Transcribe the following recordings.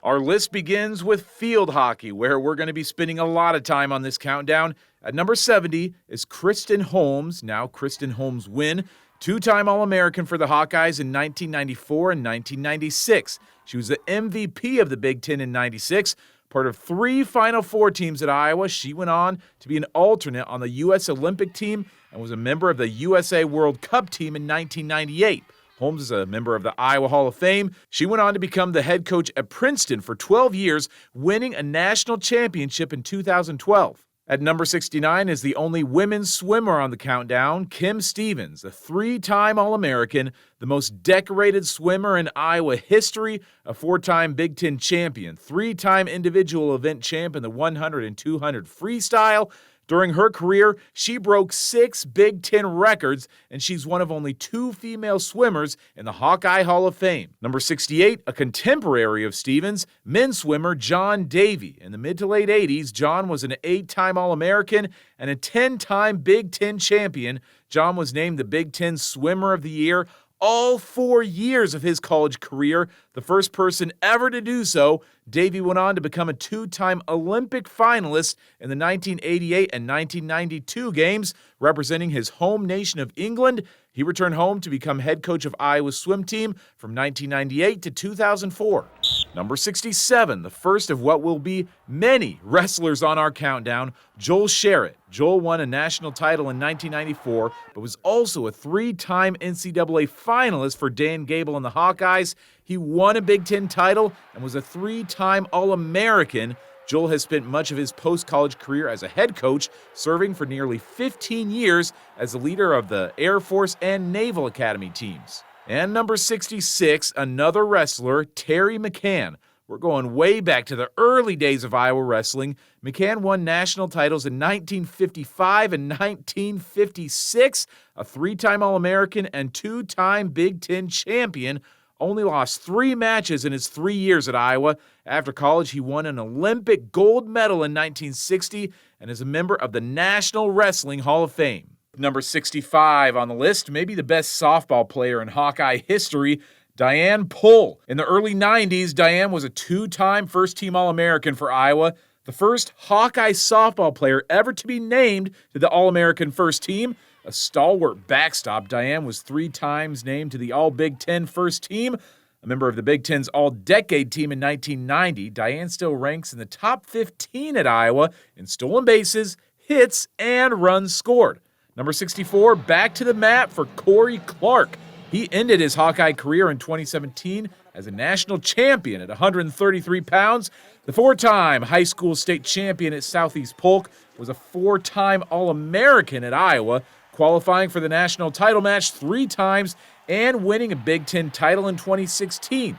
Our list begins with field hockey, where we're going to be spending a lot of time on this countdown. At number 70 is Kristen Holmes. Now, Kristen Holmes Wynn, two-time All-American for the Hawkeyes in 1994 and 1996. She was the MVP of the Big Ten in 96. Part of 3 Final Four teams at Iowa, she went on to be an alternate on the U.S. Olympic team and was a member of the USA World Cup team in 1998. Holmes is a member of the Iowa Hall of Fame. She went on to become the head coach at Princeton for 12 years, winning a national championship in 2012. At number 69 is the only women's swimmer on the countdown, Kim Stevens, a 3-time All-American, the most decorated swimmer in Iowa history, a 4-time Big Ten champion, 3-time individual event champ in the 100 and 200 freestyle. During her career, she broke 6 Big Ten records, and she's one of only 2 female swimmers in the Hawkeye Hall of Fame. Number 68, a contemporary of Stevens, men's swimmer John Davey. In the mid to late 80s, John was an 8-time All-American and a 10-time Big Ten champion. John was named the Big Ten Swimmer of the Year all 4 years of his college career, the first person ever to do so. Davey went on to become a 2-time Olympic finalist in the 1988 and 1992 games, representing his home nation of England. He returned home to become head coach of Iowa's swim team from 1998 to 2004. Number 67, the first of what will be many wrestlers on our countdown, Joel Sherritt. Joel won a national title in 1994, but was also a 3-time NCAA finalist for Dan Gable and the Hawkeyes. He won a Big Ten title and was a 3-time All-American. Joel has spent much of his post-college career as a head coach, serving for nearly 15 years as the leader of the Air Force and Naval Academy teams. And number 66, another wrestler, Terry McCann. We're going way back to the early days of Iowa wrestling. McCann won national titles in 1955 and 1956, a 3-time All-American and 2-time Big Ten champion. Only lost 3 matches in his 3 years at Iowa. After college, he won an Olympic gold medal in 1960 and is a member of the National Wrestling Hall of Fame. Number 65 on the list, maybe the best softball player in Hawkeye history, Diane Pull. In the early 90s, Diane was a 2-time first-team All-American for Iowa, the first Hawkeye softball player ever to be named to the All-American first team. A stalwart backstop, Diane was 3 times named to the All-Big Ten first team. A member of the Big Ten's All-Decade team in 1990, Diane still ranks in the top 15 at Iowa in stolen bases, hits, and runs scored. Number 64, back to the mat for Corey Clark. He ended his Hawkeye career in 2017 as a national champion at 133 pounds. The 4-time high school state champion at Southeast Polk was a 4-time All-American at Iowa, qualifying for the national title match 3 times and winning a Big Ten title in 2016.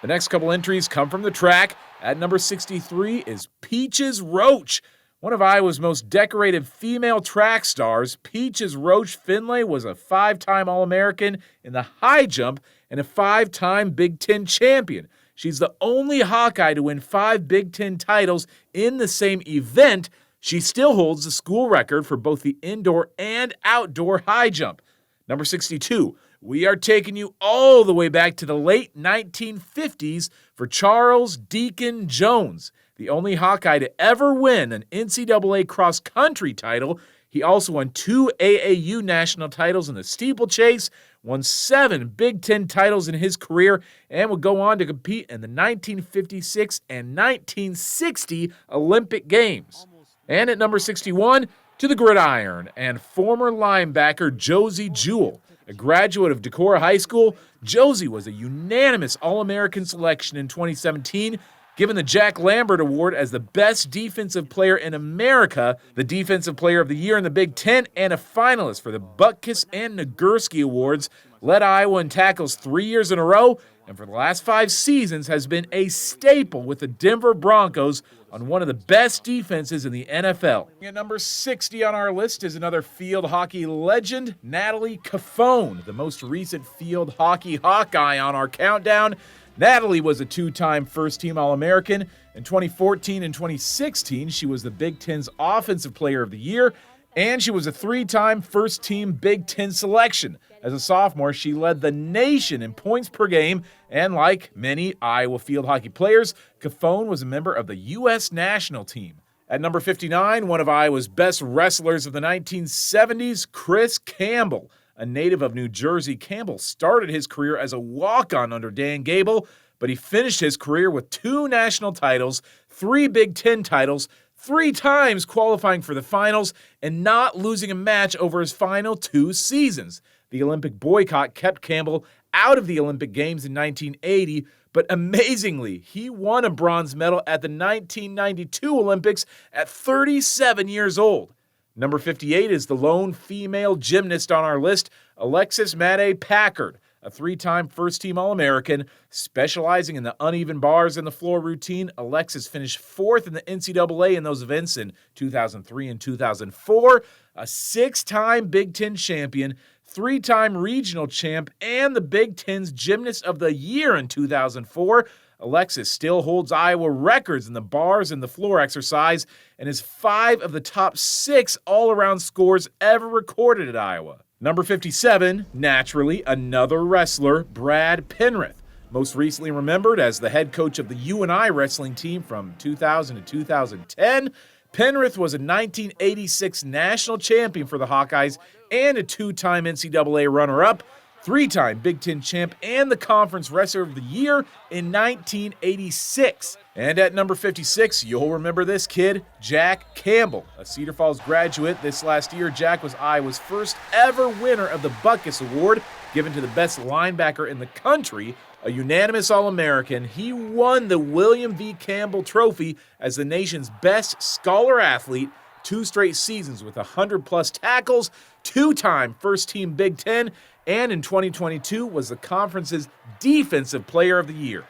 The next couple entries come from the track. At number 63 is Peaches Roach. One of Iowa's most decorated female track stars, Peaches Roach Finlay was a 5-time All-American in the high jump and a 5-time Big Ten champion. She's the only Hawkeye to win 5 Big Ten titles in the same event. She still holds the school record for both the indoor and outdoor high jump. Number 62, we are taking you all the way back to the late 1950s for Charles Deacon Jones, the only Hawkeye to ever win an NCAA cross-country title. He also won 2 AAU national titles in the steeplechase, won 7 Big Ten titles in his career, and would go on to compete in the 1956 and 1960 Olympic Games. And at number 61, to the gridiron and former linebacker Josie Jewell. A graduate of Decorah High School, Josie was a unanimous All-American selection in 2017, given the Jack Lambert Award as the best defensive player in America, the Defensive Player of the Year in the Big Ten, and a finalist for the Butkus and Nagurski Awards. Led Iowa in tackles 3 years in a row, and for the last 5 seasons has been a staple with the Denver Broncos on one of the best defenses in the NFL. At number 60 on our list is another field hockey legend, Natalie Caffone, the most recent field hockey Hawkeye on our countdown. Natalie was a 2-time first-team All-American. In 2014 and 2016, she was the Big Ten's Offensive Player of the Year And she was a 3-time first-team Big Ten selection. As a sophomore, she led the nation in points per game, and like many Iowa field hockey players, Cafone was a member of the U.S. national team. At number 59, one of Iowa's best wrestlers of the 1970s, Chris Campbell. A native of New Jersey, Campbell started his career as a walk-on under Dan Gable, but he finished his career with 2 national titles, 3 Big Ten titles, 3 times qualifying for the finals, and not losing a match over his final 2 seasons. The Olympic boycott kept Campbell out of the Olympic Games in 1980, but amazingly, he won a bronze medal at the 1992 Olympics at 37 years old. Number 58 is the lone female gymnast on our list, Alexis Madej-Packard, a 3-time first-team All-American. Specializing in the uneven bars and the floor routine, Alexis finished 4th in the NCAA in those events in 2003 and 2004, a 6-time Big Ten champion, 3-time regional champ, and the Big Ten's Gymnast of the Year in 2004. Alexis still holds Iowa records in the bars and the floor exercise and is 5 of the top 6 all-around scores ever recorded at Iowa. Number 57, naturally, another wrestler, Brad Penrith. Most recently remembered as the head coach of the UNI wrestling team from 2000 to 2010, Penrith was a 1986 national champion for the Hawkeyes and a 2-time NCAA runner-up, 3-time Big Ten champ, and the Conference Wrestler of the Year in 1986. And at number 56, you'll remember this kid, Jack Campbell. A Cedar Falls graduate this last year, Jack was Iowa's first ever winner of the Butkus Award, given to the best linebacker in the country. A unanimous All-American, he won the William V. Campbell Trophy as the nation's best scholar athlete, 2 straight seasons with 100-plus tackles, 2-time first-team Big Ten, and in 2022 was the conference's Defensive Player of the Year.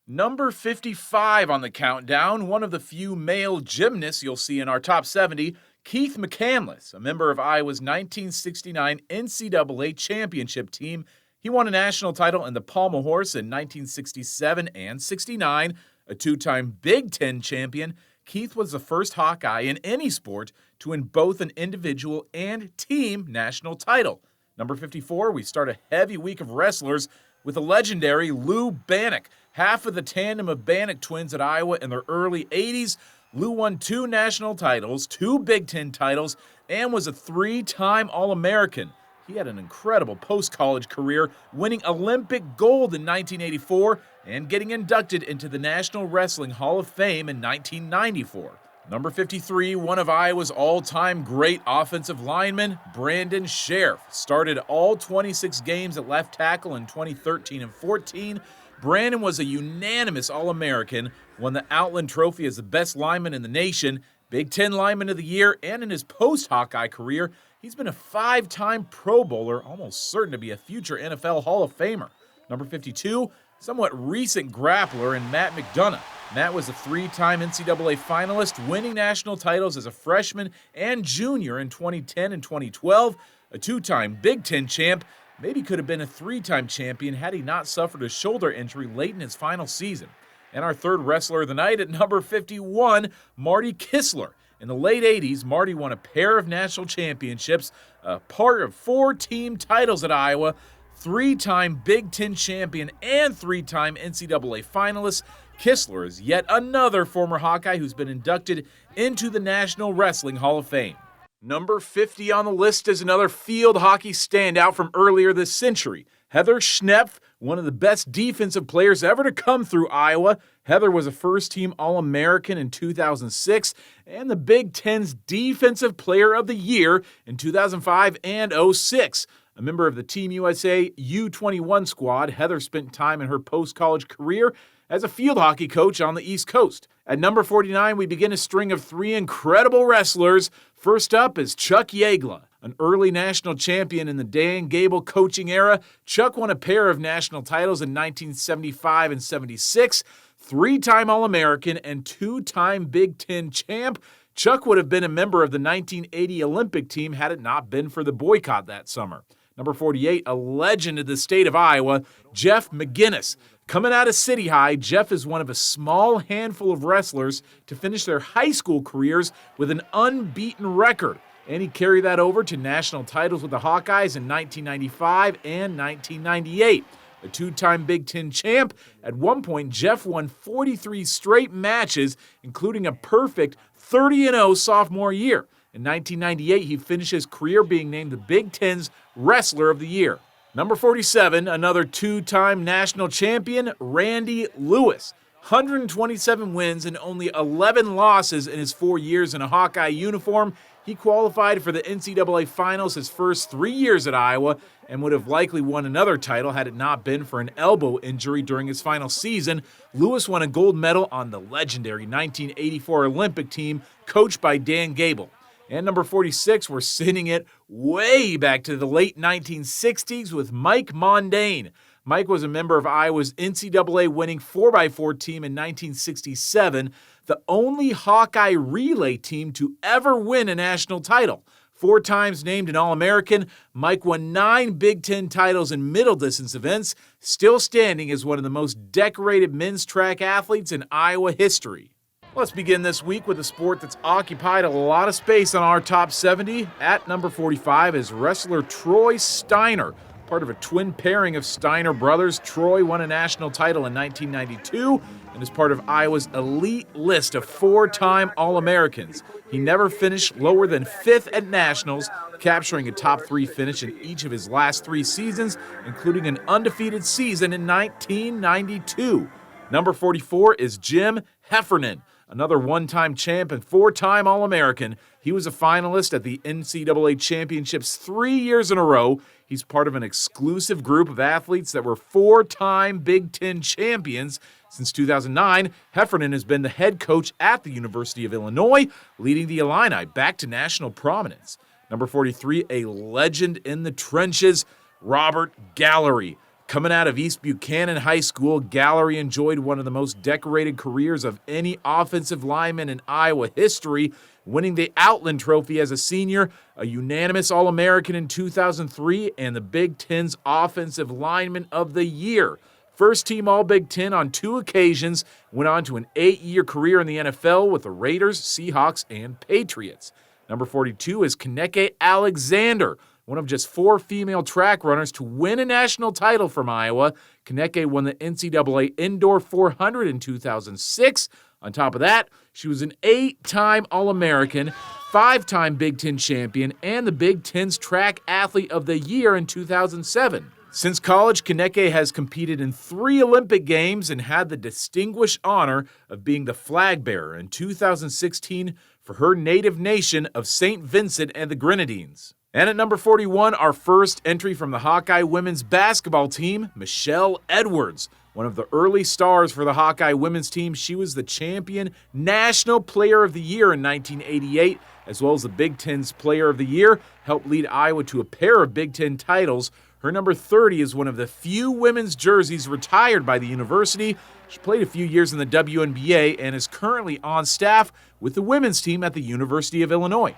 Number 55 on the countdown, one of the few male gymnasts you'll see in our top 70, Keith McCandless, a member of Iowa's 1969 NCAA championship team. He won a national title in the pommel horse in 1967 and 69, a 2-time Big Ten champion. Keith was the first Hawkeye in any sport to win both an individual and team national title. Number 54, we start a heavy week of wrestlers with the legendary Lou Bannock, half of the tandem of Bannock twins at Iowa in their early 80s. Lou won 2 national titles, 2 Big Ten titles, and was a 3-time All-American. He had an incredible post-college career, winning Olympic gold in 1984 and getting inducted into the National Wrestling Hall of Fame in 1994. Number 53, one of Iowa's all-time great offensive linemen, Brandon Sheriff. Started all 26 games at left tackle in 2013 and 14. Brandon was a unanimous All-American, won the Outland Trophy as the best lineman in the nation, Big Ten Lineman of the Year, and in his post-Hawkeye career, he's been a 5-time Pro Bowler, almost certain to be a future NFL Hall of Famer. Number 52, somewhat recent grappler, and Matt McDonough. Matt was a 3-time NCAA finalist, winning national titles as a freshman and junior in 2010 and 2012, a 2-time Big Ten champ, maybe could have been a 3-time champion had he not suffered a shoulder injury late in his final season. And our third wrestler of the night at number 51, Marty Kistler. In the late 80s, Marty won a pair of national championships, a part of 4 team titles at Iowa, 3-time Big Ten champion, and 3-time NCAA finalist. Kistler is yet another former Hawkeye who's been inducted into the National Wrestling Hall of Fame. Number 50 on the list is another field hockey standout from earlier this century, Heather Schnepf, one of the best defensive players ever to come through Iowa. Heather was a first-team All-American in 2006 and the Big Ten's Defensive Player of the Year in 2005 and 06. A member of the Team USA U21 squad, Heather spent time in her post-college career as a field hockey coach on the East Coast. At number 49, we begin a string of 3 incredible wrestlers. First up is Chuck Yagla, an early national champion in the Dan Gable coaching era. Chuck won a pair of national titles in 1975 and 76, 3-time All-American and 2-time Big Ten champ. Chuck would have been a member of the 1980 Olympic team had it not been for the boycott that summer. Number 48, a legend of the state of Iowa, Jeff McGinnis. Coming out of City High, Jeff is one of a small handful of wrestlers to finish their high school careers with an unbeaten record. and he carried that over to national titles with the Hawkeyes in 1995 and 1998. A two-time Big Ten champ, at one point Jeff won 43 straight matches, including a perfect 30-0 sophomore year. In 1998, he finished his career being named the Big Ten's Wrestler of the Year. Number 47, another two-time national champion, Randy Lewis. 127 wins and only 11 losses in his 4 years in a Hawkeye uniform. He qualified for the NCAA Finals his first 3 years at Iowa and would have likely won another title had it not been for an elbow injury during his final season. Lewis won a gold medal on the legendary 1984 Olympic team coached by Dan Gable. And number 46, we're sending it way back to the late 1960s with Mike Mondane. Mike was a member of Iowa's NCAA winning 4x4 team in 1967, the only Hawkeye relay team to ever win a national title. 4 times named an All-American, Mike won 9 Big Ten titles in middle distance events, still standing as one of the most decorated men's track athletes in Iowa history. Let's begin this week with a sport that's occupied a lot of space on our top 70. At number 45 is wrestler Troy Steiner. Part of a twin pairing of Steiner brothers, Troy won a national title in 1992 and is part of Iowa's elite list of 4-time All-Americans. He never finished lower than 5th at nationals, capturing a top 3 finish in each of his last 3 seasons, including an undefeated season in 1992. Number 44 is Jim Heffernan, another one-time champ and 4-time All-American. He was a finalist at the NCAA Championships 3 years in a row. He's part of an exclusive group of athletes that were 4-time Big Ten champions. Since 2009, Heffernan has been the head coach at the University of Illinois, leading the Illini back to national prominence. Number 43, a legend in the trenches, Robert Gallery. Coming out of East Buchanan High School, Gallery enjoyed one of the most decorated careers of any offensive lineman in Iowa history, winning the Outland Trophy as a senior, a unanimous All-American in 2003, and the Big Ten's Offensive Lineman of the Year. First-team All-Big Ten on 2 occasions, went on to an 8-year career in the NFL with the Raiders, Seahawks, and Patriots. Number 42 is Kaneke Alexander, one of just 4 female track runners to win a national title from Iowa. Kaneke won the NCAA Indoor 400 in 2006. On top of that, she was an 8-time All-American, 5-time Big Ten champion, and the Big Ten's Track Athlete of the Year in 2007. Since college, Kaneke has competed in 3 Olympic Games and had the distinguished honor of being the flag bearer in 2016 for her native nation of St. Vincent and the Grenadines. And at number 41, our first entry from the Hawkeye women's basketball team, Michelle Edwards. One of the early stars for the Hawkeye women's team, she was the champion National Player of the Year in 1988, as well as the Big Ten's Player of the Year, helped lead Iowa to a pair of Big Ten titles. Her number 30 is one of the few women's jerseys retired by the university. She played a few years in the WNBA and is currently on staff with the women's team at the University of Illinois.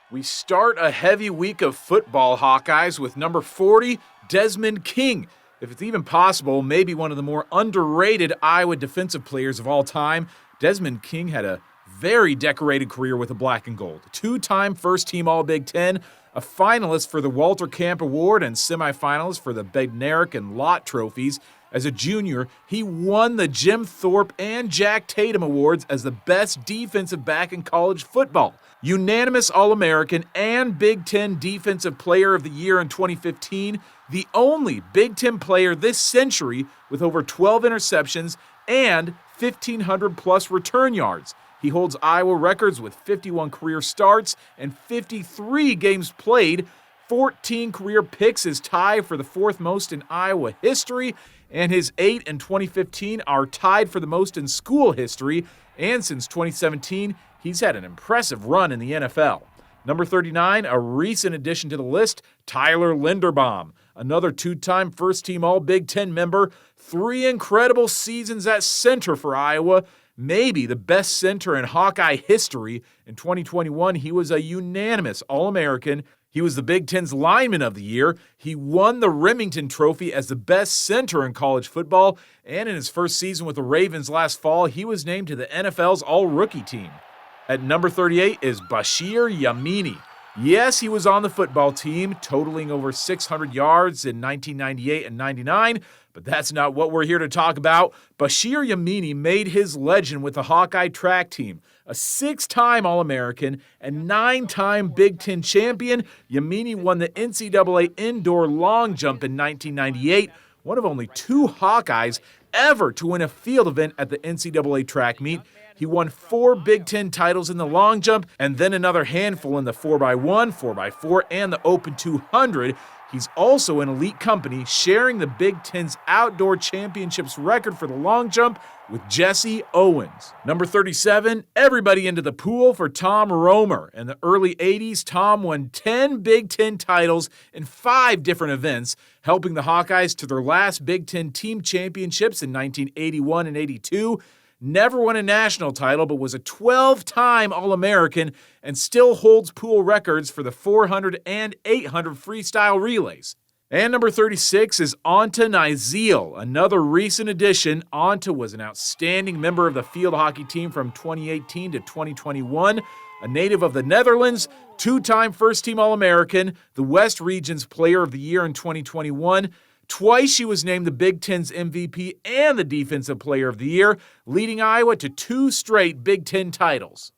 We start a heavy week of football Hawkeyes with number 40, Desmond King. If it's even possible, maybe one of the more underrated Iowa defensive players of all time. Desmond King had a very decorated career with the black and gold. 2-time first-team All-Big Ten, a finalist for the Walter Camp Award and semifinalist for the Bednarik and Lott trophies. As a junior, he won the Jim Thorpe and Jack Tatum Awards as the best defensive back in college football. Unanimous All-American and Big Ten Defensive Player of the Year in 2015, the only Big Ten player this century with over 12 interceptions and 1,500-plus return yards. He holds Iowa records with 51 career starts and 53 games played. 14 career picks is tied for the 4th most in Iowa history, and his 8 in 2015 are tied for the most in school history. And since 2017, he's had an impressive run in the NFL. Number 39, a recent addition to the list, Tyler Linderbaum, another 2-time first-team All-Big Ten member, 3 incredible seasons at center for Iowa, maybe the best center in Hawkeye history. In 2021, he was a unanimous All-American. He was the Big Ten's Lineman of the Year. He won the Remington Trophy as the best center in college football, and in his first season with the Ravens last fall, he was named to the NFL's All-Rookie team. At number 38 is Bashir Yamini. Yes, he was on the football team, totaling over 600 yards in 1998 and 99, but that's not what we're here to talk about. Bashir Yamini made his legend with the Hawkeye track team. A 6-time All-American and 9-time Big Ten champion, Yamini won the NCAA indoor long jump in 1998, one of only 2 Hawkeyes ever to win a field event at the NCAA track meet. He won 4 Big Ten titles in the long jump and then another handful in the 4x1, 4x4, and the Open 200. He's also in elite company, sharing the Big Ten's outdoor championships record for the long jump with Jesse Owens. Number 37, everybody into the pool for Tom Romer. In the early 80s, Tom won 10 Big Ten titles in 5 different events, helping the Hawkeyes to their last Big Ten team championships in 1981 and 82. Never won a national title, but was a 12-time All-American and still holds pool records for the 400 and 800 freestyle relays. And number 36 is Anta Niziel, another recent addition. Anta was an outstanding member of the field hockey team from 2018 to 2021, a native of the Netherlands, 2-time first-team All-American, the West Region's Player of the Year in 2021. Twice she was named the Big Ten's MVP and the Defensive Player of the Year, leading Iowa to 2 straight Big Ten titles.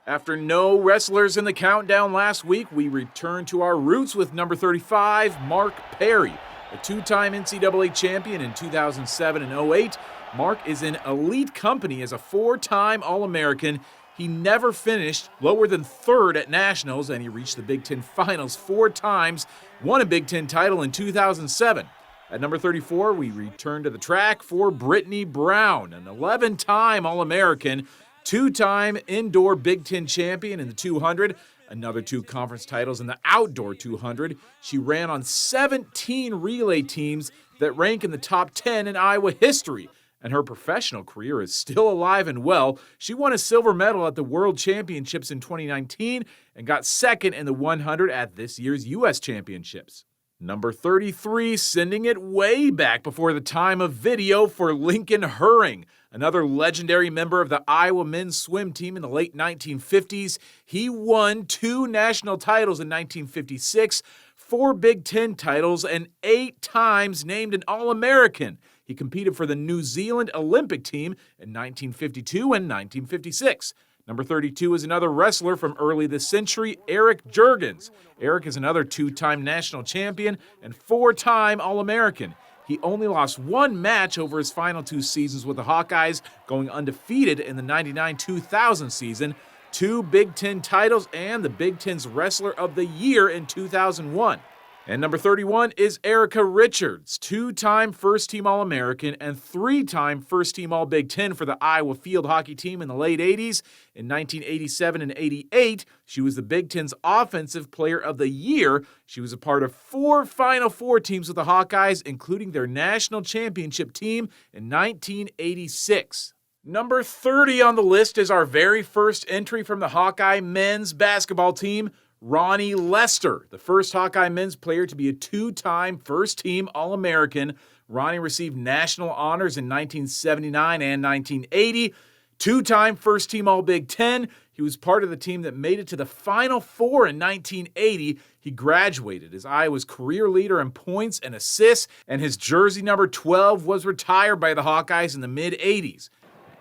After no wrestlers in the countdown last week, we return to our roots with number 35, Mark Perry. A 2-time NCAA champion in 2007 and 08, Mark is in elite company as a 4-time All-American. He never finished lower than 3rd at nationals, and he reached the Big Ten finals 4 times, won a Big Ten title in 2007. At number 34, we return to the track for Brittany Brown, an 11-time All-American, 2-time indoor Big Ten champion in the 200, another 2 conference titles in the outdoor 200. She ran on 17 relay teams that rank in the top 10 in Iowa history, and her professional career is still alive and well. She won a silver medal at the World Championships in 2019 and got 2nd in the 100 at this year's U.S. Championships. Number 33, sending it way back before the time of video for Lincoln Hurring, another legendary member of the Iowa men's swim team in the late 1950s. He won 2 national titles in 1956, 4 Big Ten titles, and 8 times named an All-American. He competed for the New Zealand Olympic team in 1952 and 1956. Number 32 is another wrestler from early this century, Eric Juergens. Eric is another 2-time national champion and 4-time All-American. He only lost 1 match over his final 2 seasons with the Hawkeyes, going undefeated in the 99-2000 season, 2 Big Ten titles, and the Big Ten's Wrestler of the Year in 2001. And number 31 is Erica Richards, 2-time first-team All-American and 3-time first-team All-Big Ten for the Iowa field hockey team in the late 80s. In 1987 and 88, she was the Big Ten's Offensive Player of the Year. She was a part of 4 Final Four teams with the Hawkeyes, including their national championship team in 1986. Number 30 on the list is our very first entry from the Hawkeye men's basketball team, Ronnie Lester, the first Hawkeye men's player to be a 2-time first-team All-American. Ronnie received national honors in 1979 and 1980, 2-time first-team All-Big Ten. He was part of the team that made it to the Final Four in 1980. He graduated as Iowa's career leader in points and assists, and his jersey number 12 was retired by the Hawkeyes in the mid-80s.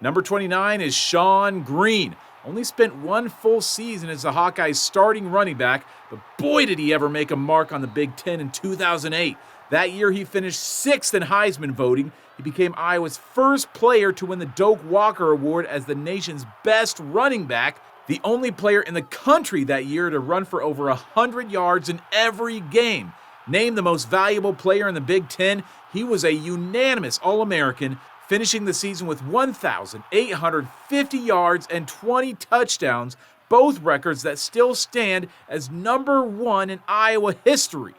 Number 29 is Sean Green. Only spent 1 full season as the Hawkeyes' starting running back, but boy did he ever make a mark on the Big Ten in 2008. That year he finished 6th in Heisman voting. He became Iowa's first player to win the Doak Walker Award as the nation's best running back, the only player in the country that year to run for over 100 yards in every game. Named the most valuable player in the Big Ten, he was a unanimous All-American, finishing the season with 1,850 yards and 20 touchdowns, both records that still stand as number 1 in Iowa history.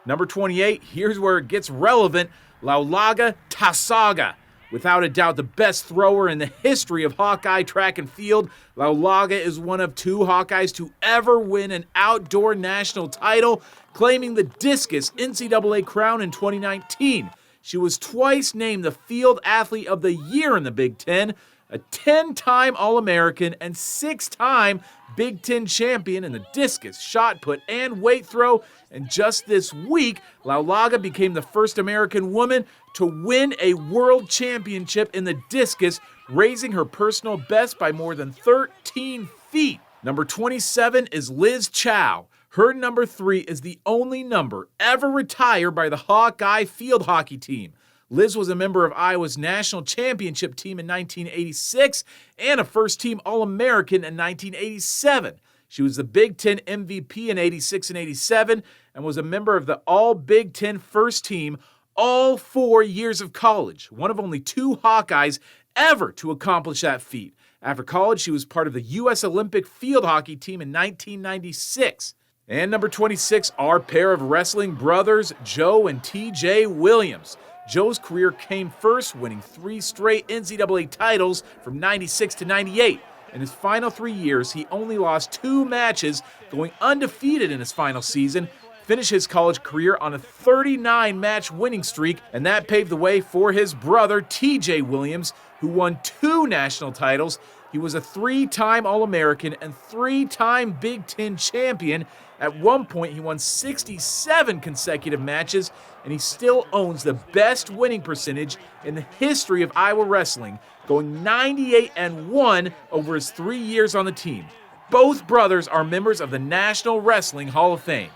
Number 28, here's where it gets relevant, Laulaga Tasaga. Without a doubt, the best thrower in the history of Hawkeye track and field, Laulaga is one of 2 Hawkeyes to ever win an outdoor national title, claiming the discus NCAA crown in 2019. She was twice named the Field Athlete of the Year in the Big Ten. a 10-time All-American and 6-time Big Ten champion in the discus, shot put, and weight throw. And just this week, Laulaga became the first American woman to win a world championship in the discus, raising her personal best by more than 13 feet. Number 27 is Liz Chow. Her number 3 is the only number ever retired by the Hawkeye field hockey team. Liz was a member of Iowa's national championship team in 1986 and a first-team All-American in 1987. She was the Big Ten MVP in 86 and 87 and was a member of the All-Big Ten first team all 4 years of college, one of only 2 Hawkeyes ever to accomplish that feat. After college, she was part of the U.S. Olympic field hockey team in 1996. And number 26, our pair of wrestling brothers, Joe and T.J. Williams. Joe's career came first, winning 3 straight NCAA titles from 96 to 98. In his final 3 years, he only lost 2 matches, going undefeated in his final season, finished his college career on a 39-match winning streak, and that paved the way for his brother, T.J. Williams, who won 2 national titles. He was a 3-time All-American and 3-time Big Ten champion. At one point, he won 67 consecutive matches, and he still owns the best winning percentage in the history of Iowa wrestling, going 98-1 over his 3 years on the team. Both brothers are members of the National Wrestling Hall of Fame.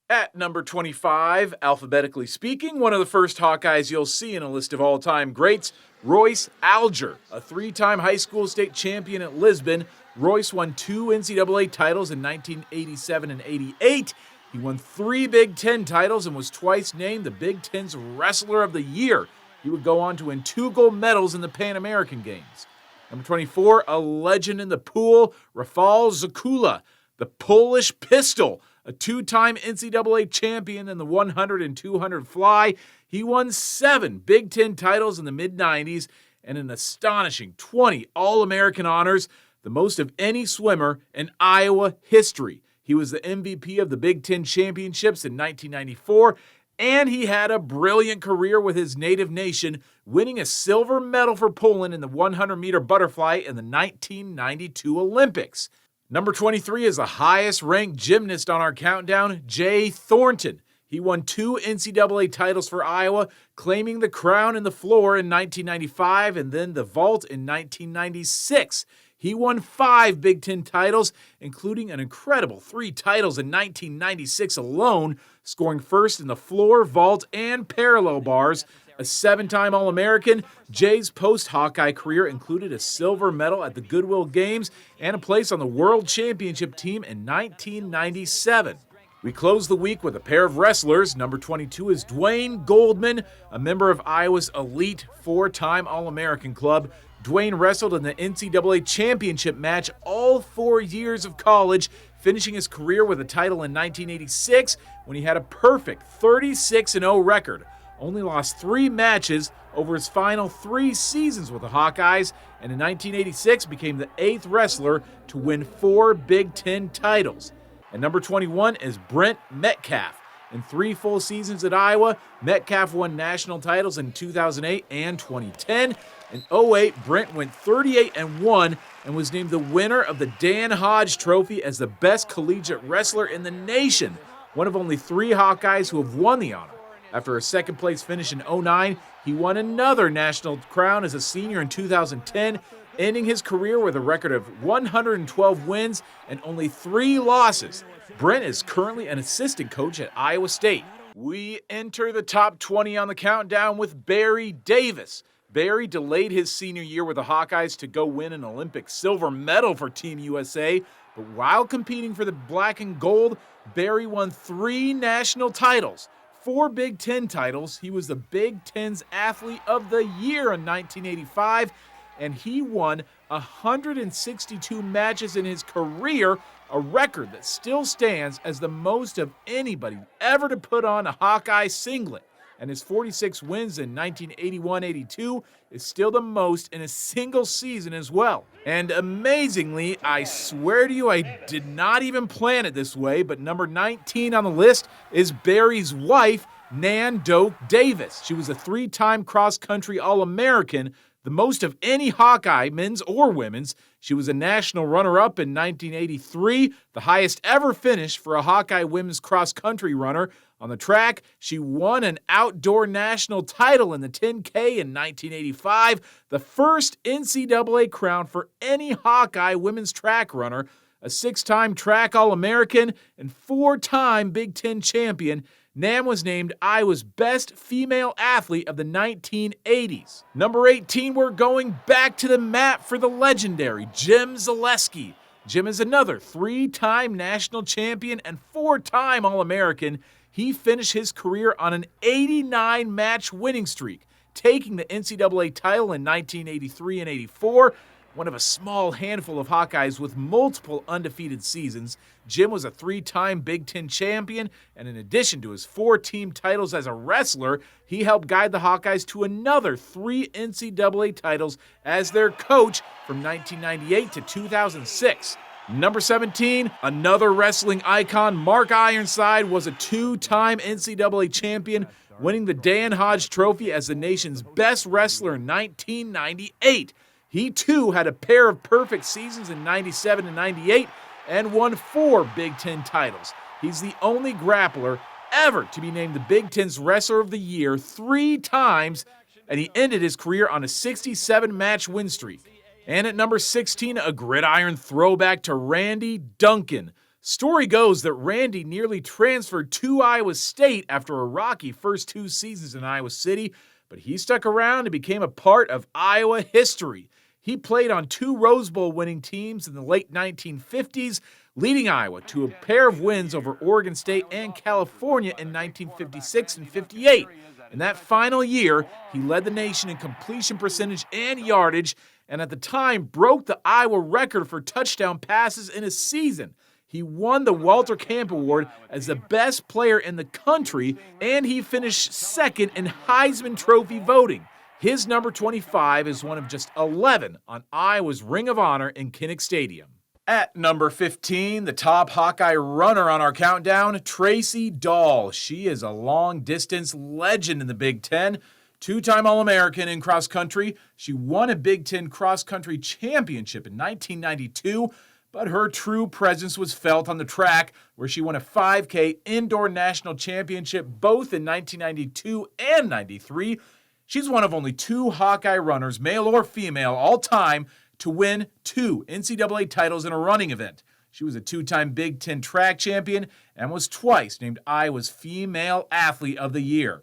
At number 25, alphabetically speaking, one of the first Hawkeyes you'll see in a list of all-time greats, Royce Alger, a 3-time high school state champion at Lisbon. Royce won 2 NCAA titles in 1987 and 88. He won 3 Big Ten titles and was twice named the Big Ten's Wrestler of the Year. He would go on to win 2 gold medals in the Pan American Games. Number 24, a legend in the pool, Rafał Zakula, the Polish Pistol, a 2-time NCAA champion in the 100 and 200 fly. He won 7 Big Ten titles in the mid-90s and an astonishing 20 All-American honors, the most of any swimmer in Iowa history. He was the MVP of the Big Ten championships in 1994, and he had a brilliant career with his native nation, winning a silver medal for Poland in the 100-meter butterfly in the 1992 Olympics. Number 23 is the highest-ranked gymnast on our countdown, Jay Thornton. He won 2 NCAA titles for Iowa, claiming the crown and the floor in 1995 and then the vault in 1996. He won 5 Big Ten titles, including an incredible 3 titles in 1996 alone, scoring first in the floor, vault, and parallel bars. A 7-time All-American, Jay's post-Hawkeye career included a silver medal at the Goodwill Games and a place on the World Championship team in 1997. We close the week with a pair of wrestlers. Number 22 is Dwayne Goldman, a member of Iowa's elite 4-time All-American club. Dwayne wrestled in the NCAA championship match all 4 years of college, finishing his career with a title in 1986 when he had a perfect 36-0 record. Only lost 3 matches over his final 3 seasons with the Hawkeyes, and in 1986 became the 8th wrestler to win 4 Big Ten titles. And number 21 is Brent Metcalf. In 3 full seasons at Iowa, Metcalf won national titles in 2008 and 2010. In 2008, Brent went 38-1 and was named the winner of the Dan Hodge Trophy as the best collegiate wrestler in the nation, one of only 3 Hawkeyes who have won the honor. After a second-place finish in 2009, he won another national crown as a senior in 2010, ending his career with a record of 112 wins and only 3 losses. Brent is currently an assistant coach at Iowa State. We enter the top 20 on the countdown with Barry Davis. Barry delayed his senior year with the Hawkeyes to go win an Olympic silver medal for Team USA, but while competing for the black and gold, Barry won 3 national titles. 4 Big Ten titles. He was the Big Ten's Athlete of the Year in 1985, and he won 162 matches in his career, a record that still stands as the most of anybody ever to put on a Hawkeye singlet. And his 46 wins in 1981-82 is still the most in a single season as well. And amazingly, I swear to you, I did not even plan it this way, but number 19 on the list is Barry's wife, Nan Doak Davis. She was a 3-time cross-country All-American, the most of any Hawkeye, men's or women's. She was a national runner-up in 1983, the highest ever finish for a Hawkeye women's cross-country runner. On the track, she won an outdoor national title in the 10K in 1985, the first NCAA crown for any Hawkeye women's track runner, a 6-time track All-American, and 4-time Big Ten champion. Nam was named Iowa's best female athlete of the 1980s. Number 18, we're going back to the map for the legendary Jim Zaleski. Jim is another 3-time national champion and 4-time All-American. He finished his career on an 89-match winning streak, taking the NCAA title in 1983 and 84, one of a small handful of Hawkeyes with multiple undefeated seasons. Jim was a 3-time Big Ten champion, and in addition to his 4 team titles as a wrestler, he helped guide the Hawkeyes to another 3 NCAA titles as their coach from 1998 to 2006. Number 17, another wrestling icon, Mark Ironside was a 2-time NCAA champion, winning the Dan Hodge Trophy as the nation's best wrestler in 1998. He, too, had a pair of perfect seasons in 97 and 98 and won 4 Big Ten titles. He's the only grappler ever to be named the Big Ten's Wrestler of the Year 3 times, and he ended his career on a 67-match win streak. And at number 16, a gridiron throwback to Randy Duncan. Story goes that Randy nearly transferred to Iowa State after a rocky first 2 seasons in Iowa City, but he stuck around and became a part of Iowa history. He played on 2 Rose Bowl winning teams in the late 1950s, leading Iowa to a pair of wins over Oregon State and California in 1956 and 58. In that final year, he led the nation in completion percentage and yardage, and at the time broke the Iowa record for touchdown passes in a season. He won the Walter Camp Award as the best player in the country, and he finished second in Heisman Trophy voting. His number 25 is one of just 11 on Iowa's Ring of Honor in Kinnick Stadium. At number 15, the top Hawkeye runner on our countdown, Tracy Dahl. She is a long-distance legend in the Big Ten. 2-time All-American in cross-country. She won a Big Ten cross-country championship in 1992, but her true presence was felt on the track, where she won a 5K indoor national championship both in 1992 and 93. She's one of only 2 Hawkeye runners, male or female, all time, to win 2 NCAA titles in a running event. She was a 2-time Big Ten track champion and was twice named Iowa's Female Athlete of the Year.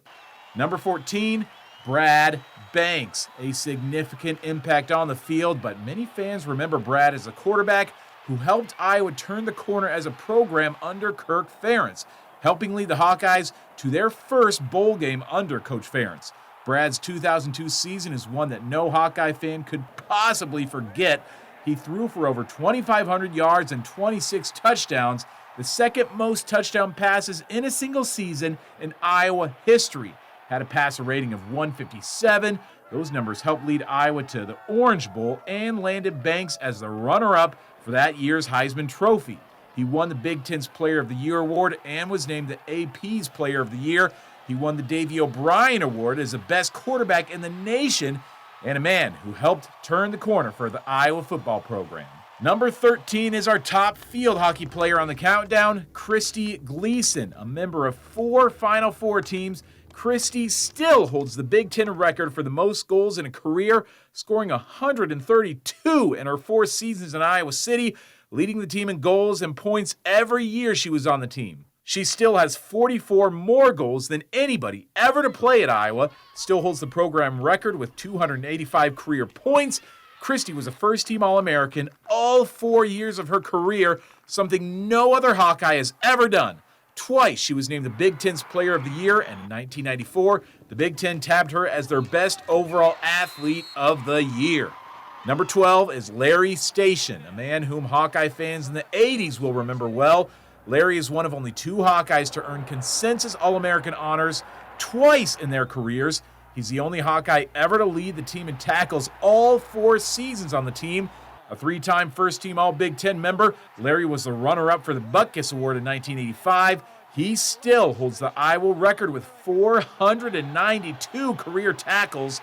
Number 14, Brad Banks. A significant impact on the field, but many fans remember Brad as a quarterback who helped Iowa turn the corner as a program under Kirk Ferentz, helping lead the Hawkeyes to their first bowl game under Coach Ferentz. Brad's 2002 season is one that no Hawkeye fan could possibly forget. He threw for over 2,500 yards and 26 touchdowns, the second most touchdown passes in a single season in Iowa history. Had a passer rating of 157. Those numbers helped lead Iowa to the Orange Bowl and landed Banks as the runner-up for that year's Heisman Trophy. He won the Big Ten's Player of the Year award and was named the AP's Player of the Year. He won the Davey O'Brien Award as the best quarterback in the nation and a man who helped turn the corner for the Iowa football program. Number 13 is our top field hockey player on the countdown, Christy Gleason. A member of 4 Final Four teams, Christy still holds the Big Ten record for the most goals in a career, scoring 132 in her 4 seasons in Iowa City, leading the team in goals and points every year she was on the team. She still has 44 more goals than anybody ever to play at Iowa, still holds the program record with 285 career points. Christy was a first-team All-American all 4 years of her career, something no other Hawkeye has ever done. Twice she was named the Big Ten's Player of the Year, and in 1994, the Big Ten tabbed her as their best overall athlete of the year. Number 12 is Larry Station, a man whom Hawkeye fans in the 80s will remember well. Larry is one of only 2 Hawkeyes to earn consensus All-American honors twice in their careers. He's the only Hawkeye ever to lead the team in tackles all 4 seasons on the team. A 3-time first-team All-Big Ten member, Larry was the runner-up for the Butkus Award in 1985. He still holds the Iowa record with 492 career tackles.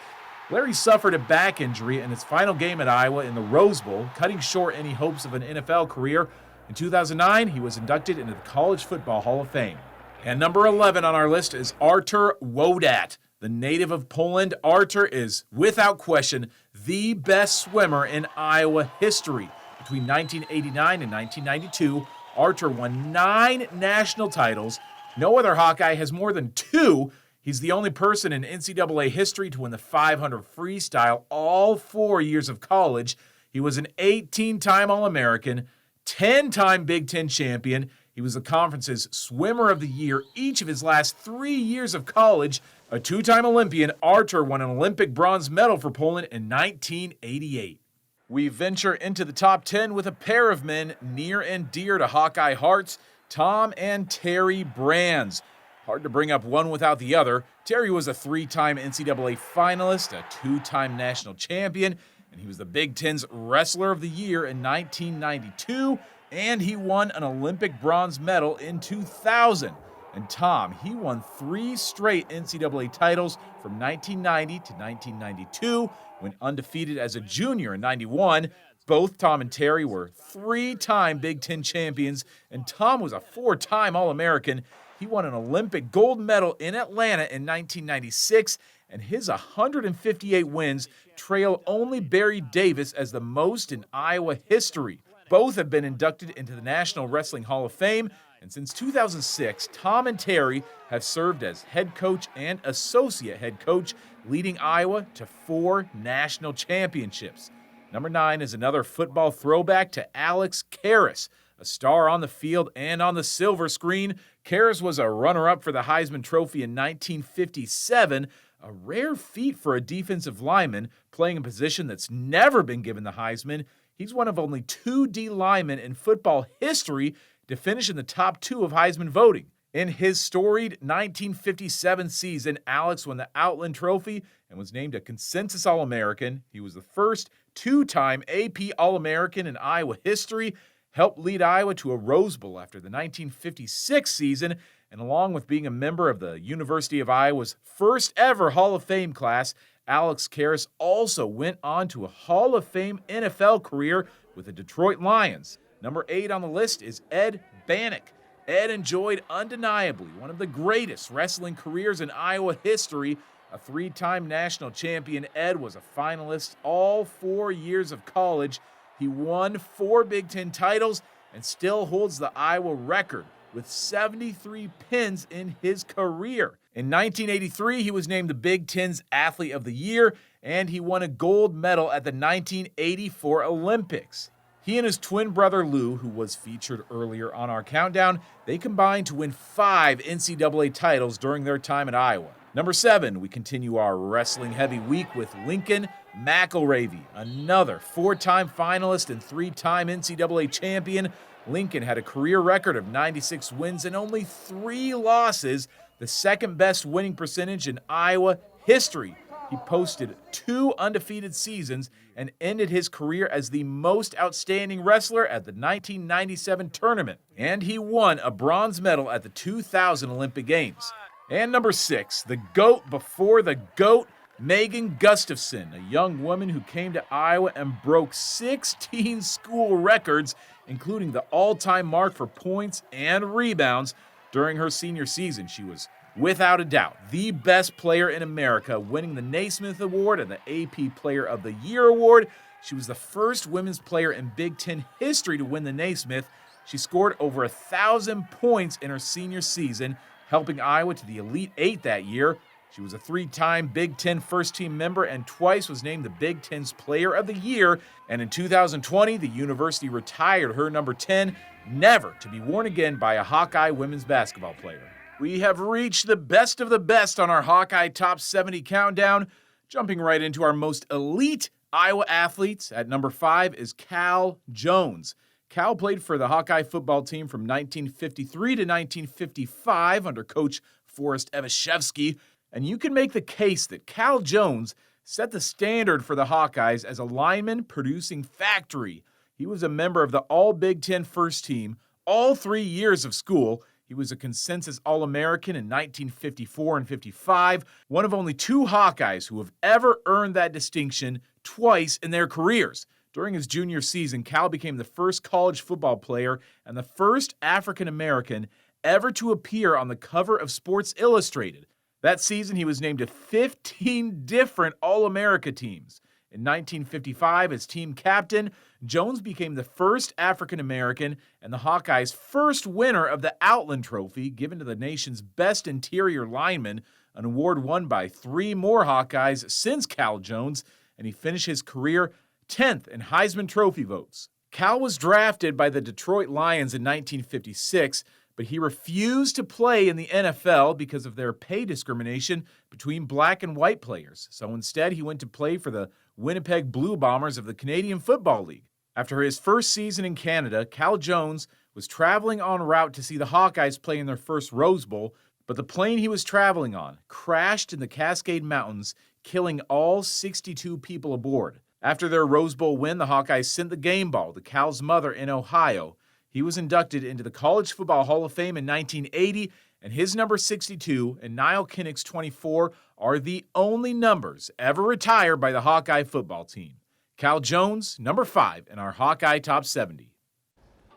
Larry suffered a back injury in his final game at Iowa in the Rose Bowl, cutting short any hopes of an NFL career. In 2009, he was inducted into the College Football Hall of Fame. And number 11 on our list is Artur Wodat. The native of Poland, Artur is, without question, the best swimmer in Iowa history. Between 1989 and 1992, Artur won 9 national titles. No other Hawkeye has more than 2. He's the only person in NCAA history to win the 500 freestyle all 4 years of college. He was an 18-time All-American, 10-time Big Ten champion. He was the conference's Swimmer of the Year each of his last 3 years of college. A 2-time Olympian, Artur won an Olympic bronze medal for Poland in 1988. We venture into the top 10 with a pair of men near and dear to Hawkeye hearts, Tom and Terry Brands. Hard to bring up one without the other. Terry was a 3-time NCAA finalist, a 2-time national champion, and he was the Big Ten's Wrestler of the Year in 1992, and he won an Olympic bronze medal in 2000. And Tom, he won 3 straight NCAA titles from 1990 to 1992, went undefeated as a junior in 91. Both Tom and Terry were 3-time Big Ten champions, and Tom was a 4-time All-American. He won an Olympic gold medal in Atlanta in 1996, and his 158 wins trail only Barry Davis as the most in Iowa history. Both have been inducted into the National Wrestling Hall of Fame, and since 2006, Tom and Terry have served as head coach and associate head coach, leading Iowa to 4 national championships. Number 9 is another football throwback to Alex Karras, a star on the field and on the silver screen. Karras was a runner-up for the Heisman Trophy in 1957, a rare feat for a defensive lineman playing a position that's never been given the Heisman. He's one of only 2 D linemen in football history to finish in the top 2 of Heisman voting. In his storied 1957 season, Alex won the Outland Trophy and was named a consensus All-American. He was the first 2-time AP All-American in Iowa history, helped lead Iowa to a Rose Bowl after the 1956 season, and along with being a member of the University of Iowa's first ever Hall of Fame class, Alex Karras also went on to a Hall of Fame NFL career with the Detroit Lions. Number 8 on the list is Ed Bannock. Ed enjoyed undeniably one of the greatest wrestling careers in Iowa history. A 3-time national champion, Ed was a finalist all 4 years of college. He won 4 Big Ten titles and still holds the Iowa record with 73 pins in his career. In 1983, he was named the Big Ten's Athlete of the Year, and he won a gold medal at the 1984 Olympics. He and his twin brother Lou, who was featured earlier on our countdown, they combined to win 5 NCAA titles during their time at Iowa. Number 7, we continue our wrestling-heavy week with Lincoln McElravy, another 4-time finalist and 3-time NCAA champion. Lincoln had a career record of 96 wins and only 3 losses, the second-best winning percentage in Iowa history. He posted 2 undefeated seasons and ended his career as the most outstanding wrestler at the 1997 tournament. And he won a bronze medal at the 2000 Olympic Games. And number 6, the GOAT before the GOAT, Megan Gustafson, a young woman who came to Iowa and broke 16 school records, including the all-time mark for points and rebounds during her senior season. She was, without a doubt, the best player in America, winning the Naismith Award and the AP Player of the Year Award. She was the first women's player in Big Ten history to win the Naismith. She scored over 1,000 points in her senior season, helping Iowa to the Elite 8 that year. She was a 3-time Big Ten first-team member and twice was named the Big Ten's Player of the Year. And in 2020, the university retired her number 10, never to be worn again by a Hawkeye women's basketball player. We have reached the best of the best on our Hawkeye Top 70 countdown, jumping right into our most elite Iowa athletes. At number 5 is Cal Jones. Cal played for the Hawkeye football team from 1953 to 1955 under Coach Forrest Evashevsky, and you can make the case that Cal Jones set the standard for the Hawkeyes as a lineman producing factory. He was a member of the All-Big Ten first team all 3 years of school. He was a consensus All-American in 1954 and 55, one of only 2 Hawkeyes who have ever earned that distinction twice in their careers. During his junior season, Cal became the first college football player and the first African-American ever to appear on the cover of Sports Illustrated. That season, he was named to 15 different All-America teams. In 1955, as team captain, Jones became the first African-American and the Hawkeyes' first winner of the Outland Trophy, given to the nation's best interior lineman, an award won by 3 more Hawkeyes since Cal Jones, and he finished his career 10th in Heisman Trophy votes. Cal was drafted by the Detroit Lions in 1956, but he refused to play in the NFL because of their pay discrimination between black and white players. So instead, he went to play for the Winnipeg Blue Bombers of the Canadian Football League. After his first season in Canada, Cal Jones was traveling en route to see the Hawkeyes play in their first Rose Bowl, but the plane he was traveling on crashed in the Cascade Mountains, killing all 62 people aboard. After their Rose Bowl win, the Hawkeyes sent the game ball to Cal's mother in Ohio. He was inducted into the College Football Hall of Fame in 1980, and his number 62 and Niall Kinnick's 24 are the only numbers ever retired by the Hawkeye football team. Cal Jones, number 5 in our Hawkeye Top 70.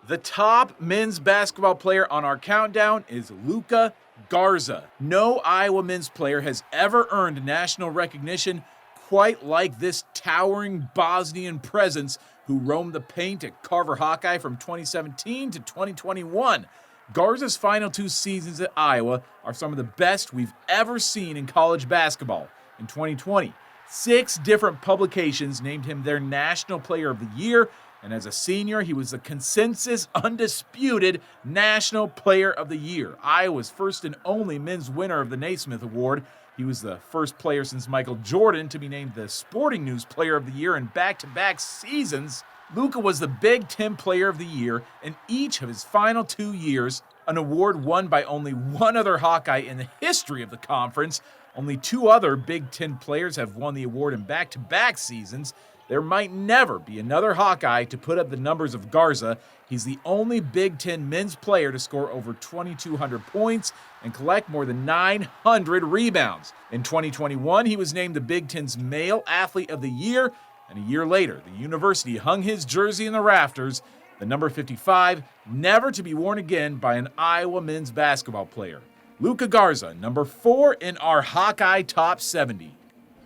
The top men's basketball player on our countdown is Luka Garza. No Iowa men's player has ever earned national recognition quite like this towering Bosnian presence who roamed the paint at Carver Hawkeye from 2017 to 2021. Garza's final 2 seasons at Iowa are some of the best we've ever seen in college basketball. In 2020, 6 different publications named him their National Player of the Year, and as a senior, he was the consensus undisputed National Player of the Year, Iowa's first and only men's winner of the Naismith Award. He was the first player since Michael Jordan to be named the Sporting News Player of the Year in back-to-back seasons. Luka was the Big Ten Player of the Year in each of his final 2 years, an award won by only one other Hawkeye in the history of the conference. Only 2 other Big Ten players have won the award in back-to-back seasons. There might never be another Hawkeye to put up the numbers of Garza. He's the only Big Ten men's player to score over 2,200 points and collect more than 900 rebounds. In 2021, he was named the Big Ten's Male Athlete of the Year, and a year later, the university hung his jersey in the rafters, the number 55, never to be worn again by an Iowa men's basketball player. Luka Garza, number 4 in our Hawkeye Top 70.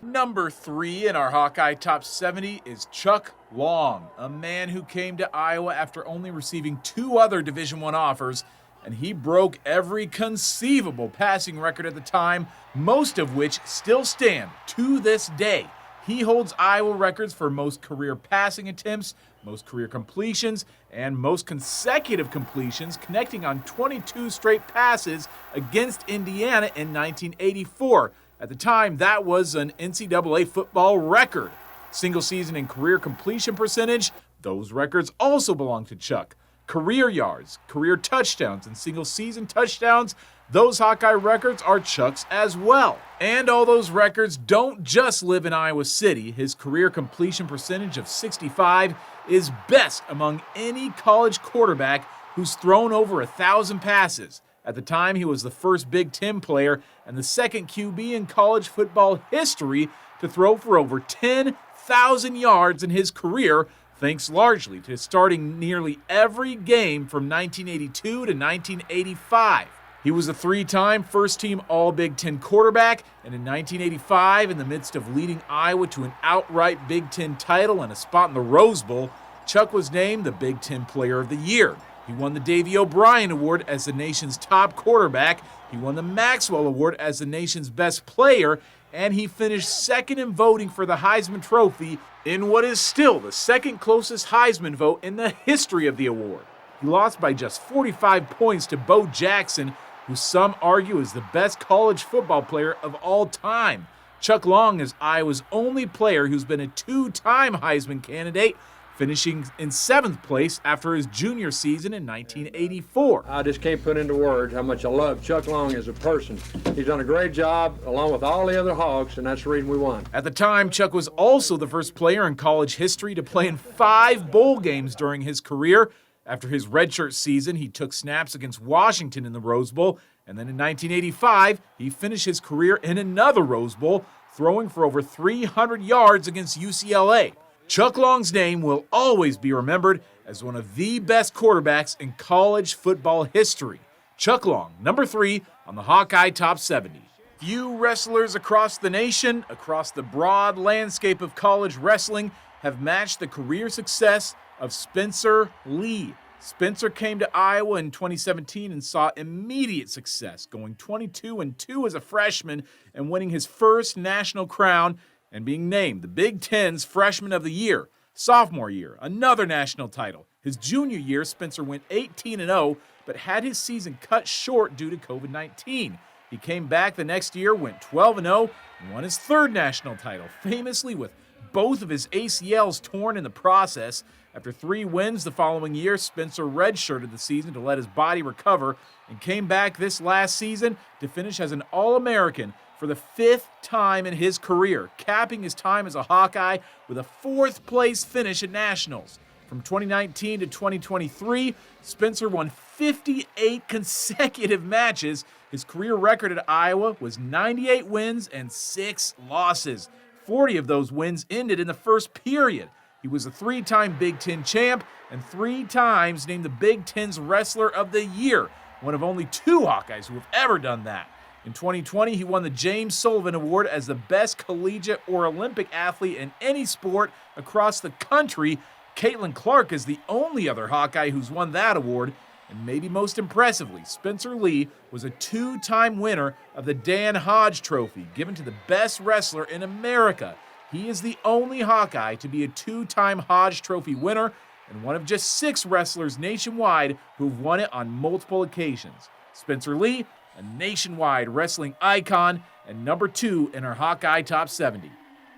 Number 3 in our Hawkeye Top 70 is Chuck Long, a man who came to Iowa after only receiving 2 other Division I offers, and he broke every conceivable passing record at the time, most of which still stand to this day. He holds Iowa records for most career passing attempts, most career completions, and most consecutive completions, connecting on 22 straight passes against Indiana in 1984. At the time, that was an NCAA football record. Single season and career completion percentage, those records also belong to Chuck. Career yards, career touchdowns, and single season touchdowns, those Hawkeye records are Chuck's as well. And all those records don't just live in Iowa City. His career completion percentage of 65 is best among any college quarterback who's thrown over 1,000 passes. At the time, he was the first Big Ten player and the second QB in college football history to throw for over 10,000 yards in his career, thanks largely to starting nearly every game from 1982 to 1985. He was a 3-time first-team All-Big Ten quarterback, and in 1985, in the midst of leading Iowa to an outright Big Ten title and a spot in the Rose Bowl, Chuck was named the Big Ten Player of the Year. He won the Davey O'Brien Award as the nation's top quarterback, he won the Maxwell Award as the nation's best player, and he finished second in voting for the Heisman Trophy in what is still the second closest Heisman vote in the history of the award. He lost by just 45 points to Bo Jackson, who some argue is the best college football player of all time. Chuck Long is Iowa's only player who's been a 2-time Heisman candidate, finishing in 7th place after his junior season in 1984. I just can't put into words how much I love Chuck Long as a person. He's done a great job along with all the other Hogs, and that's the reason we won. At the time, Chuck was also the first player in college history to play in 5 bowl games during his career. After his redshirt season, he took snaps against Washington in the Rose Bowl, and then in 1985, he finished his career in another Rose Bowl, throwing for over 300 yards against UCLA. Chuck Long's name will always be remembered as one of the best quarterbacks in college football history. Chuck Long, number 3 on the Hawkeye Top 70. Few wrestlers across the nation, across the broad landscape of college wrestling, have matched the career success of Spencer Lee. Spencer came to Iowa in 2017 and saw immediate success, going 22-2 as a freshman and winning his first national crown and being named the Big Ten's Freshman of the Year. Sophomore year, another national title. His junior year, Spencer went 18-0, but had his season cut short due to COVID-19. He came back the next year, went 12-0, and won his third national title, famously with both of his ACLs torn in the process. After 3 wins the following year, Spencer redshirted the season to let his body recover and came back this last season to finish as an All-American for the 5th time in his career, capping his time as a Hawkeye with a 4th-place finish at Nationals. From 2019 to 2023, Spencer won 58 consecutive matches. His career record at Iowa was 98 wins and 6 losses. 40 of those wins ended in the first period. He was a 3-time Big Ten champ and 3 times named the Big Ten's Wrestler of the Year, one of only 2 Hawkeyes who have ever done that. In 2020, he won the James Sullivan Award as the best collegiate or Olympic athlete in any sport across the country. Caitlin Clark is the only other Hawkeye who's won that award. And maybe most impressively, Spencer Lee was a 2-time winner of the Dan Hodge Trophy, given to the best wrestler in America. He is the only Hawkeye to be a 2-time Hodge Trophy winner and one of just 6 wrestlers nationwide who've won it on multiple occasions. Spencer Lee, a nationwide wrestling icon and number 2 in our Hawkeye Top 70.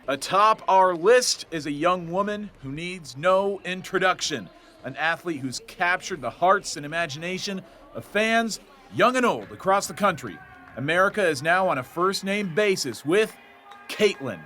Atop our list is a young woman who needs no introduction. An athlete who's captured the hearts and imagination of fans, young and old, across the country. America is now on a first-name basis with Caitlin.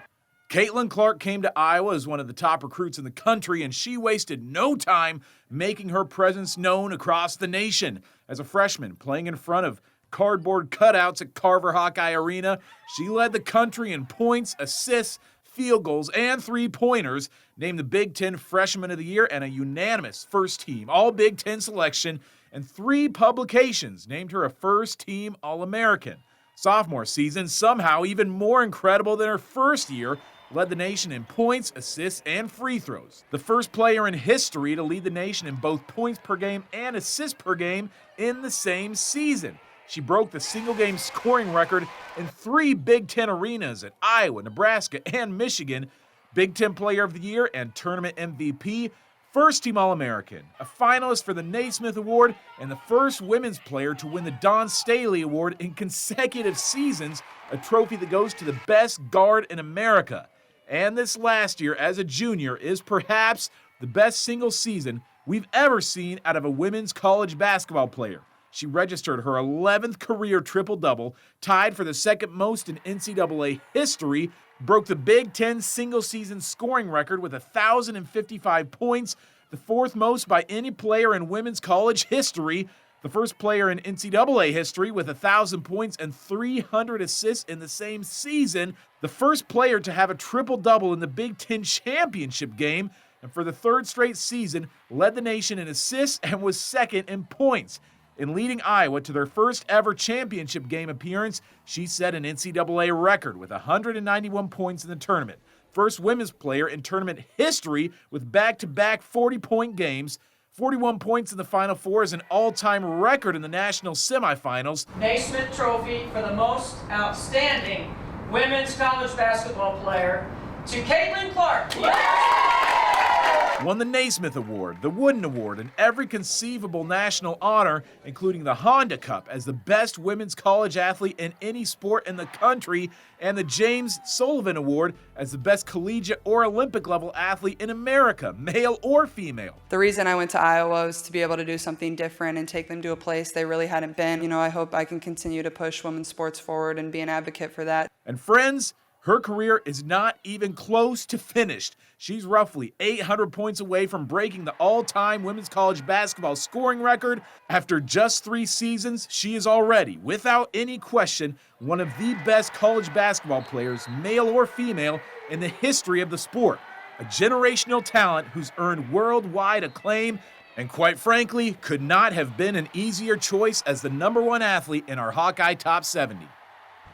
Caitlin Clark came to Iowa as one of the top recruits in the country, and she wasted no time making her presence known across the nation. As a freshman, playing in front of cardboard cutouts at Carver Hawkeye Arena, she led the country in points, assists, field goals, and 3-pointers, named the Big Ten Freshman of the Year and a unanimous first-team All-Big Ten selection, and 3 publications named her a first-team All-American. Sophomore season, somehow even more incredible than her first year, led the nation in points, assists, and free throws. The first player in history to lead the nation in both points per game and assists per game in the same season. She broke the single-game scoring record in 3 Big Ten arenas at Iowa, Nebraska, and Michigan. Big Ten Player of the Year and Tournament MVP, first-team All-American, a finalist for the Naismith Award, and the first women's player to win the Dawn Staley Award in consecutive seasons, a trophy that goes to the best guard in America. And this last year, as a junior, is perhaps the best single season we've ever seen out of a women's college basketball player. She registered her 11th career triple-double, tied for the second most in NCAA history, broke the Big Ten single-season scoring record with 1,055 points, the 4th most by any player in women's college history, the first player in NCAA history with 1,000 points and 300 assists in the same season, the first player to have a triple-double in the Big Ten championship game, and for the 3rd straight season, led the nation in assists and was second in points. In leading Iowa to their first ever championship game appearance, she set an NCAA record with 191 points in the tournament. First women's player in tournament history with back-to-back 40-point games. 41 points in the Final Four is an all-time record in the national semifinals. Naismith Trophy for the most outstanding women's college basketball player to Caitlin Clark. Won the Naismith Award, the Wooden Award, and every conceivable national honor, including the Honda Cup as the best women's college athlete in any sport in the country, and the James Sullivan Award as the best collegiate or Olympic level athlete in America, male or female. The reason I went to Iowa was to be able to do something different and take them to a place they really hadn't been. I hope I can continue to push women's sports forward and be an advocate for that. And friends, Her career is not even close to finished. She's roughly 800 points away from breaking the all-time women's college basketball scoring record. After just 3 seasons, she is already, without any question, one of the best college basketball players, male or female, in the history of the sport. A generational talent who's earned worldwide acclaim and, quite frankly, could not have been an easier choice as the #1 athlete in our Hawkeye Top 70.